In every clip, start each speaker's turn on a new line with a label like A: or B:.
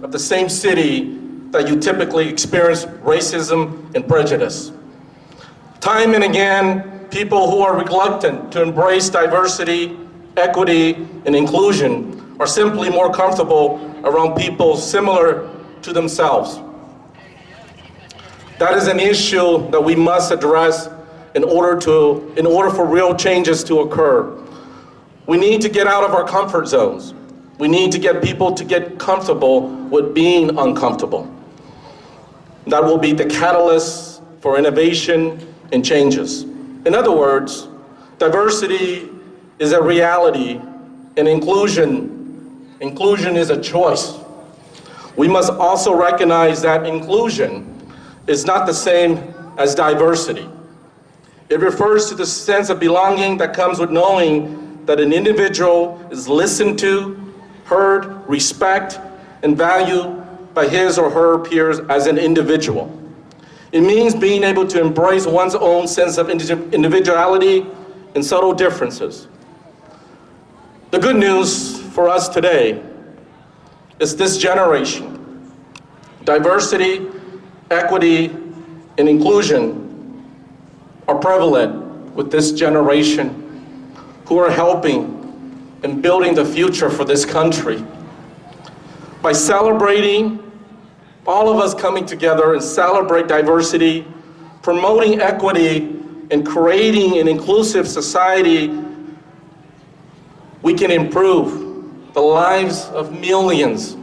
A: of the same city that you typically experience racism and prejudice. Time and again, people who are reluctant to embrace diversity, equity, and inclusion are simply more comfortable around people similar to themselves. That is an issue that we must address in order for real changes to occur. We need to get out of our comfort zones. We need to get people to get comfortable with being uncomfortable. That will be the catalyst for innovation and changes. In other words, diversity is a reality, and inclusion is a choice. We must also recognize that inclusion is not the same as diversity. It refers to the sense of belonging that comes with knowing that an individual is listened to, heard, respected, and valued by his or her peers as an individual. It means being able to embrace one's own sense of individuality and subtle differences. The good news for us today is this generation. Diversity, equity, and inclusion are prevalent with this generation who are helping and building the future for this country. By celebrating, all of us coming together and celebrate diversity, promoting equity, and creating an inclusive society, we can improve the lives of millions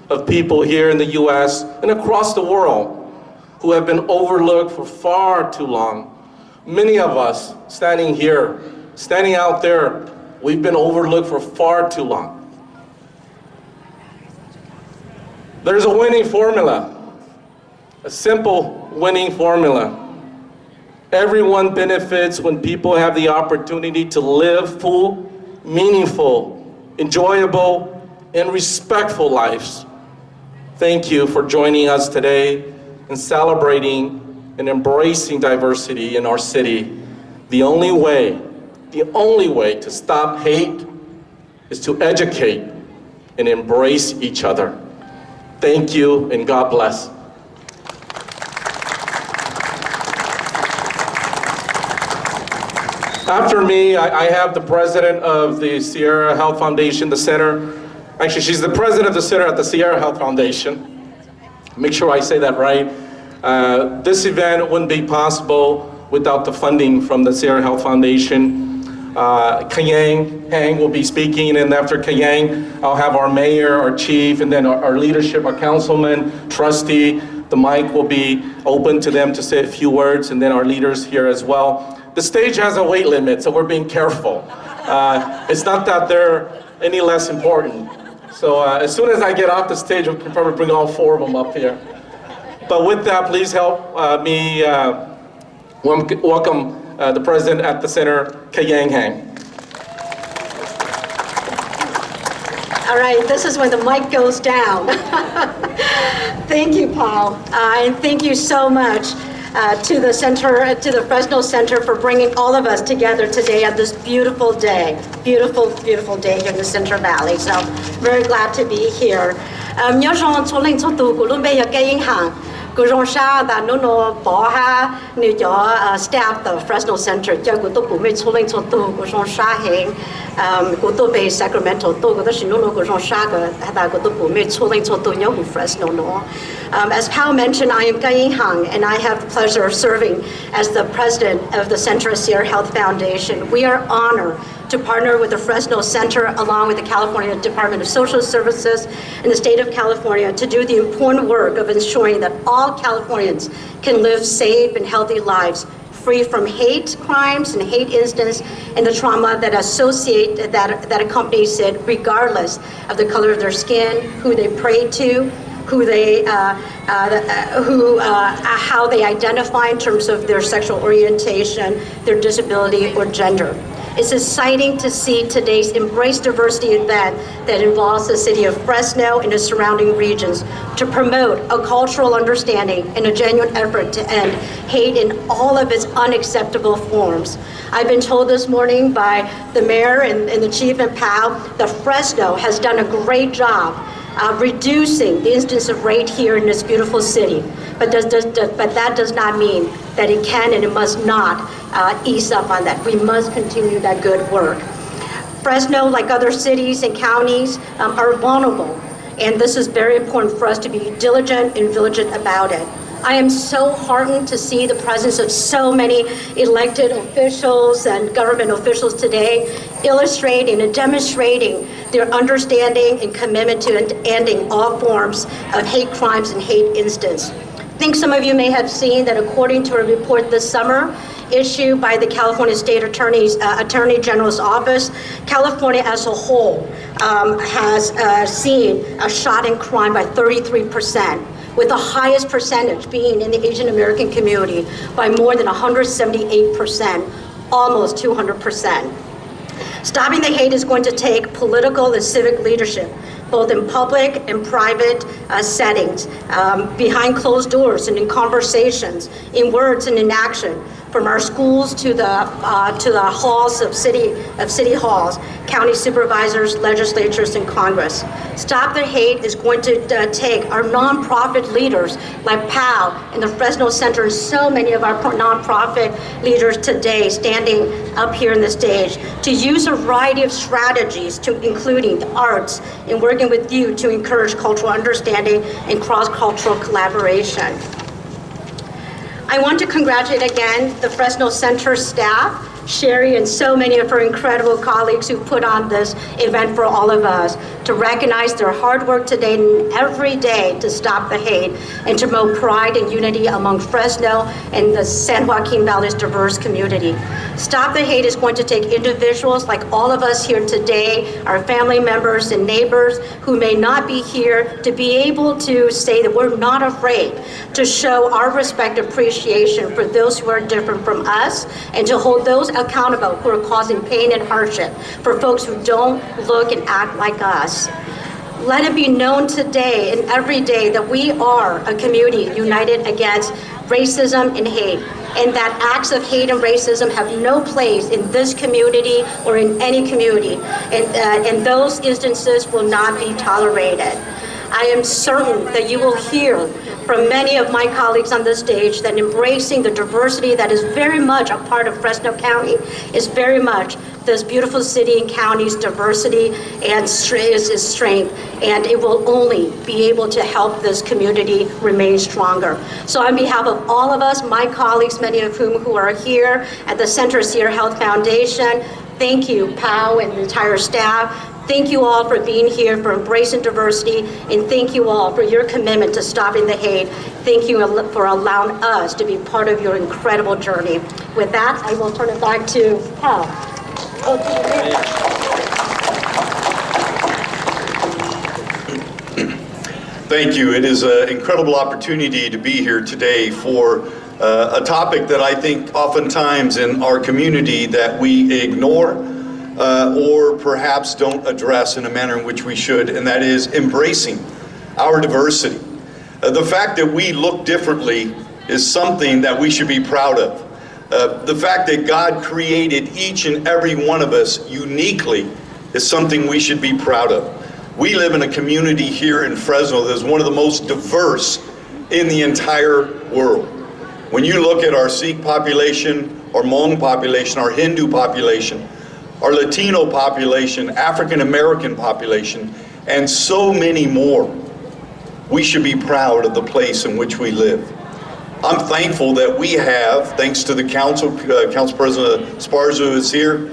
A: of people here in the US and across the world who have been overlooked for far too long. Many of us standing here, standing out there, we've been overlooked for far too long. There's a winning formula, a simple winning formula. Everyone benefits when people have the opportunity to live full, meaningful, enjoyable, and respectful lives. Thank you for joining us today and celebrating and embracing diversity in our city. The only way to stop hate is to educate and embrace each other. Thank you and God bless. After me, I have the president of the Sierra Health Foundation, the center. Actually, she's the president of the center at the Sierra Health Foundation. Make sure I say that right. This event wouldn't be possible without the funding from the Sierra Health Foundation. Kayang Hang will be speaking, and after Kayang, I'll have our mayor, our chief, and then our leadership, our councilman, trustee. The mic will be open to them to say a few words, and then our leaders here as well. The stage has a weight limit, so we're being careful. It's not that they're any less important. So as soon as I get off the stage, we can probably bring all four of them up here. But with that, please help me welcome the president at the center, Kayang Hang.
B: All right, this is when the mic goes down. Thank you, Paul, and thank you so much to the center, to the Fresno Center for bringing all of us together today on this beautiful day, beautiful day here in the Central Valley. So very glad to be here. Nhớ rằng số linh số tù của luôn bây giờ cái hàng của rong sa đã nó bỏ ha nếu cho staff the Fresno Center cho của tôi cũng mấy số linh số tù của rong sa hiện của tôi về Sacramento tôi của tôi xin nó của rong sa của đã của tôi cũng mấy số linh số tù nhớ của Fresno nó. As Paul mentioned, I am Kai Hang, and I have the pleasure of serving as the president of the Central Sierra Health Foundation. We are honored to partner with the Fresno Center along with the California Department of Social Services and the state of California to do the important work of ensuring that all Californians can live safe and healthy lives free from hate crimes and hate incidents and the trauma that that accompanies it, regardless of the color of their skin, who they pray to, how they identify in terms of their sexual orientation, their disability, or gender. It's exciting to see today's Embrace Diversity event that involves the city of Fresno and the surrounding regions to promote a cultural understanding and a genuine effort to end hate in all of its unacceptable forms. I've been told this morning by the mayor and the chief and POW that Fresno has done a great job reducing the instance of rape here in this beautiful city. But that does not mean that it can and it must not ease up on that. We must continue that good work. Fresno, like other cities and counties, are vulnerable, and this is very important for us to be diligent and vigilant about it. I am so heartened to see the presence of so many elected officials and government officials today, illustrating and demonstrating their understanding and commitment to ending all forms of hate crimes and hate incidents. I think some of you may have seen that according to a report this summer issued by the California State Attorney General's Office, California as a whole has seen a shot in crime by 33%. With the highest percentage being in the Asian American community by more than 178%, almost 200%. Stopping the hate is going to take political and civic leadership, both in public and private settings, behind closed doors and in conversations, in words and in action, from our schools to the halls of city halls, county supervisors, legislatures, and Congress. Stop the Hate is going to take our nonprofit leaders like POW and the Fresno Center and so many of our nonprofit leaders today standing up here on the stage to use a variety of strategies, including the arts, and working with you to encourage cultural understanding and cross-cultural collaboration. I want to congratulate again the Fresno Center staff, Sherry, and so many of her incredible colleagues who put on this event for all of us, to recognize their hard work today and every day to stop the hate and to promote pride and unity among Fresno and the San Joaquin Valley's diverse community. Stop the Hate is going to take individuals like all of us here today, our family members and neighbors who may not be here, to be able to say that we're not afraid to show our respect and appreciation for those who are different from us, and to hold those accountable who are causing pain and hardship for folks who don't look and act like us. Let it be known today and every day that we are a community united against racism and hate, and that acts of hate and racism have no place in this community or in any community, and those instances will not be tolerated. I am certain that you will hear from many of my colleagues on the stage that embracing the diversity that is very much a part of Fresno County is very much this beautiful city and county's diversity and is strength, and it will only be able to help this community remain stronger. So on behalf of all of us, my colleagues, many of whom are here at the Center Sierra Health Foundation, thank you, POW and the entire staff. Thank you all for being here, for embracing diversity, and thank you all for your commitment to stopping the hate. Thank you for allowing us to be part of your incredible journey. With that, I will turn it back to Paul.
C: Thank you. It is an incredible opportunity to be here today for a topic that I think oftentimes in our community that we ignore or perhaps don't address in a manner in which we should, and that is embracing our diversity. The fact that we look differently is something that we should be proud of. The fact that God created each and every one of us uniquely is something we should be proud of. We live in a community here in Fresno that is one of the most diverse in the entire world. When you look at our Sikh population, our Hmong population, our Hindu population, our Latino population, African American population, and so many more, we should be proud of the place in which we live. I'm thankful that we have, thanks to the Council President Esparza is here,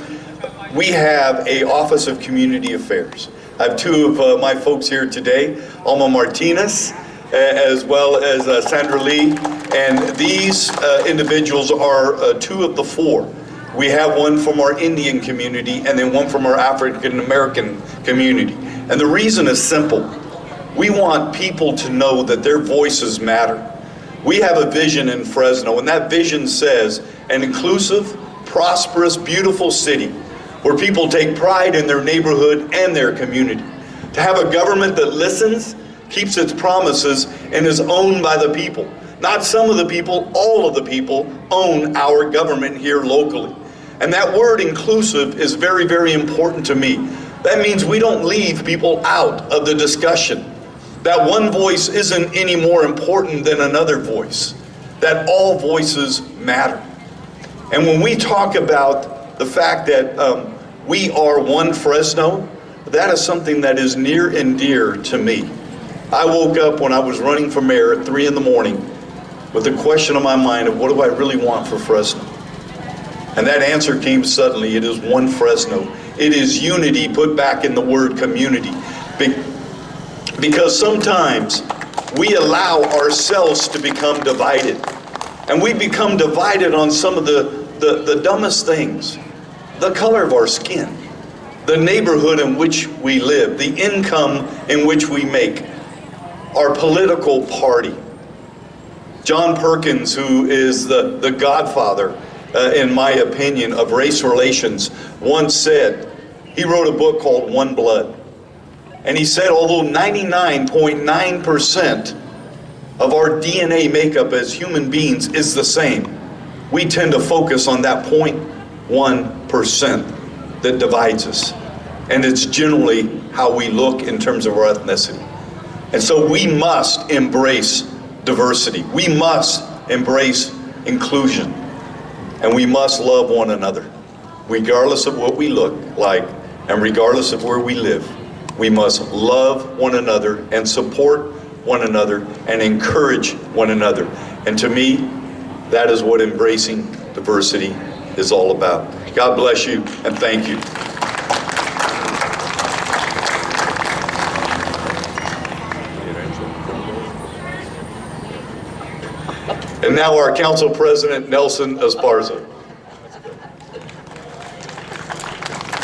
C: we have an Office of Community Affairs. I have two of my folks here today, Alma Martinez, as well as Sandra Lee, and these individuals are two of the four. We have one from our Indian community and then one from our African American community. And the reason is simple. We want people to know that their voices matter. We have a vision in Fresno, and that vision says an inclusive, prosperous, beautiful city where people take pride in their neighborhood and their community. To have a government that listens, keeps its promises, and is owned by the people. Not some of the people, all of the people own our government here locally. And that word inclusive is very, very important to me. That means we don't leave people out of the discussion. That one voice isn't any more important than another voice. That all voices matter. And when we talk about the fact that we are one Fresno, that is something that is near and dear to me. I woke up when I was running for mayor at 3 in the morning with the question on my mind of what do I really want for Fresno? And that answer came suddenly. It is one Fresno. It is unity put back in the word community. Because sometimes we allow ourselves to become divided. And we become divided on some of the dumbest things. The color of our skin, the neighborhood in which we live, the income in which we make, our political party. John Perkins, who is the godfather, in my opinion, of race relations, once said, he wrote a book called One Blood. And he said, although 99.9% of our DNA makeup as human beings is the same, we tend to focus on that 0.1% that divides us. And it's generally how we look in terms of our ethnicity. And so we must embrace diversity. We must embrace inclusion. And we must love one another. Regardless of what we look like and regardless of where we live, we must love one another and support one another and encourage one another. And to me, that is what embracing diversity is all about. God bless you and thank you. And now our Council President, Nelson Esparza.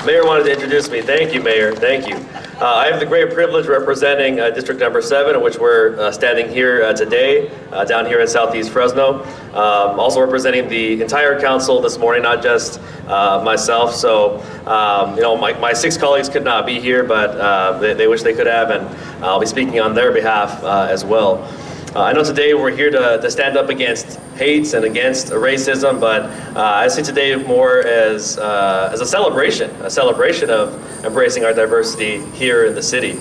D: Mayor wanted to introduce me. Thank you, Mayor. Thank you. I have the great privilege representing District Number 7, in which we're standing here today, down here in Southeast Fresno. Also representing the entire council this morning, not just myself. So, you know, my 6 colleagues could not be here, but they wish they could have, and I'll be speaking on their behalf as well. I know today we're here to stand up against hate and against racism, but I see today more as a celebration of embracing our diversity here in the city.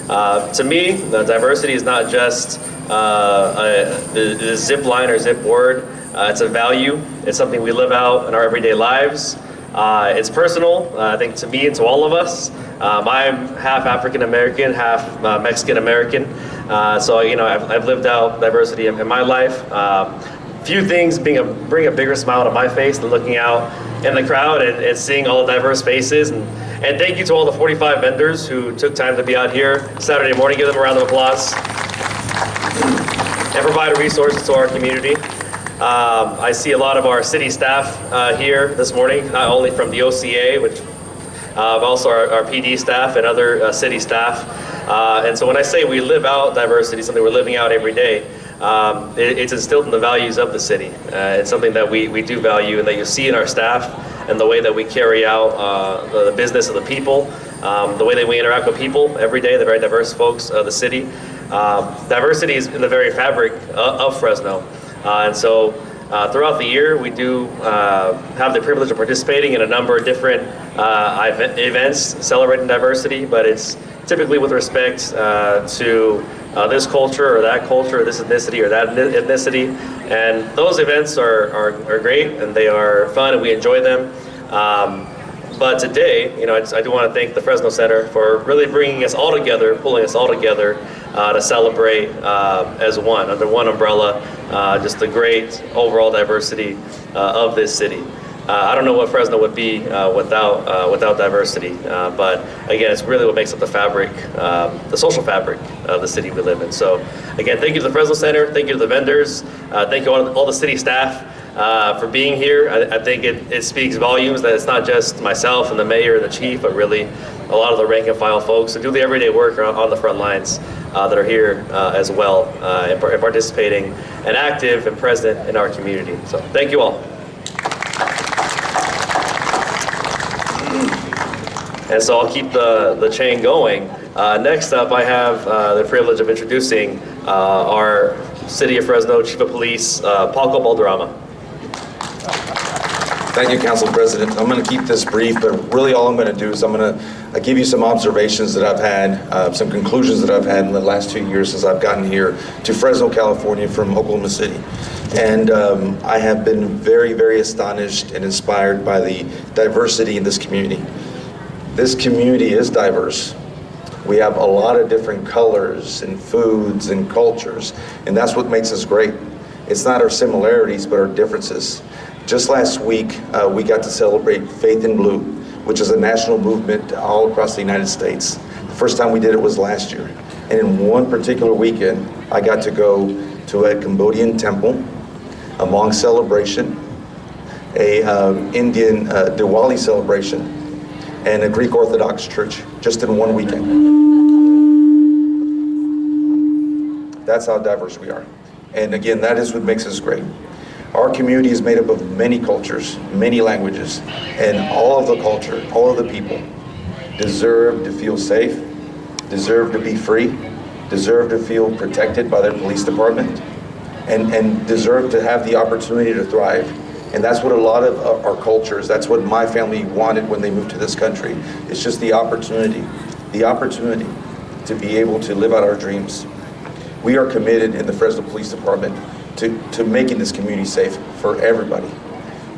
D: To me, the diversity is not just the zip line or zip word. It's a value. It's something we live out in our everyday lives. It's personal, I think, to me and to all of us. I'm half African American, half Mexican American. So, you know, I've lived out diversity in my life. Few things bring a bigger smile to my face than looking out in the crowd and seeing all the diverse faces. And thank you to all the 45 vendors who took time to be out here Saturday morning. Give them a round of applause. And provide resources to our community. I see a lot of our city staff here this morning, not only from the OCA, but also our PD staff and other city staff. And so when I say we live out diversity, something we're living out every day, it's instilled in the values of the city. It's something that we do value and that you see in our staff and the way that we carry out the business of the people, the way that we interact with people every day, the very diverse folks of the city. Diversity is in the very fabric of Fresno. And so throughout the year, we do have the privilege of participating in a number of different events celebrating diversity, but it's typically with respect to this culture or that culture, or this ethnicity or that ethnicity. And those events are great and they are fun and we enjoy them. But today, you know, I do want to thank the Fresno Center for really bringing us all together, pulling us all together to celebrate as one, under one umbrella, just the great overall diversity of this city. I don't know what Fresno would be without diversity, but again, it's really what makes up the fabric, the social fabric of the city we live in. So again, thank you to the Fresno Center, thank you to the vendors, thank you all the city staff for being here. I think it speaks volumes that it's not just myself and the mayor and the chief, but really a lot of the rank and file folks who do the everyday work on the front lines that are here as well and participating and active and present in our community. So thank you all. And so I'll keep the chain going. Next up, I have the privilege of introducing our City of Fresno Chief of Police, Paco Balderrama.
E: Thank you, Council President. I'm going to keep this brief, but really all I'm going to do is I'm going to give you some observations that I've had, some conclusions that I've had in the last 2 years since I've gotten here to Fresno, California from Oklahoma City. And I have been very, very astonished and inspired by the diversity in this community. This community is diverse. We have a lot of different colors and foods and cultures, and that's what makes us great. It's not our similarities, but our differences. Just last week, we got to celebrate Faith in Blue, which is a national movement all across the United States. The first time we did it was last year. And in one particular weekend, I got to go to a Cambodian temple, a Hmong celebration, a Indian Diwali celebration, and a Greek Orthodox church, just in one weekend. That's how diverse we are. And again, that is what makes us great. Our community is made up of many cultures, many languages, and all of the culture, all of the people deserve to feel safe, deserve to be free, deserve to feel protected by their police department, and deserve to have the opportunity to thrive. And that's what a lot of our cultures, that's what my family wanted when they moved to this country. It's just the opportunity to be able to live out our dreams. We are committed in the Fresno Police Department to making this community safe for everybody.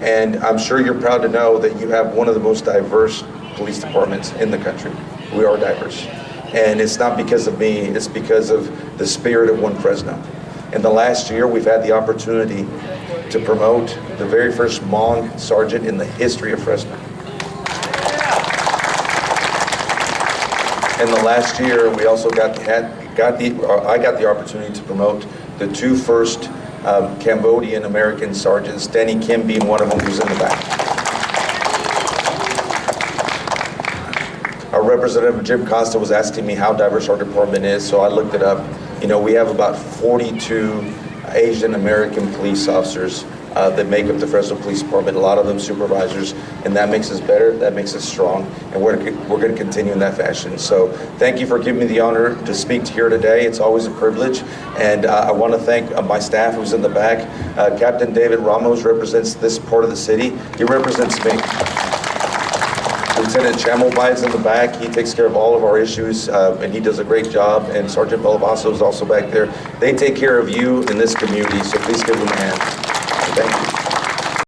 E: And I'm sure you're proud to know that you have one of the most diverse police departments in the country. We are diverse. And it's not because of me, it's because of the spirit of One Fresno. In the last year, we've had the opportunity to promote the very first Hmong sergeant in the history of Fresno. In the last year, we also I got the opportunity to promote the two first Cambodian American sergeants, Danny Kim being one of them, who's in the back. Our representative Jim Costa was asking me how diverse our department is, so I looked it up. You know, we have about 42 Asian American police officers that make up the Fresno Police Department, a lot of them supervisors, and that makes us better, that makes us strong, and we're going to continue in that fashion. So thank you for giving me the honor to speak here today. It's always a privilege, and I want to thank my staff who's in the back. Captain David Ramos represents this part of the city. He represents me. Lieutenant Chamelbai is in the back. He takes care of all of our issues, and he does a great job. And Sergeant Belavaso is also back there. They take care of you in this community, so please give them a hand. Thank you.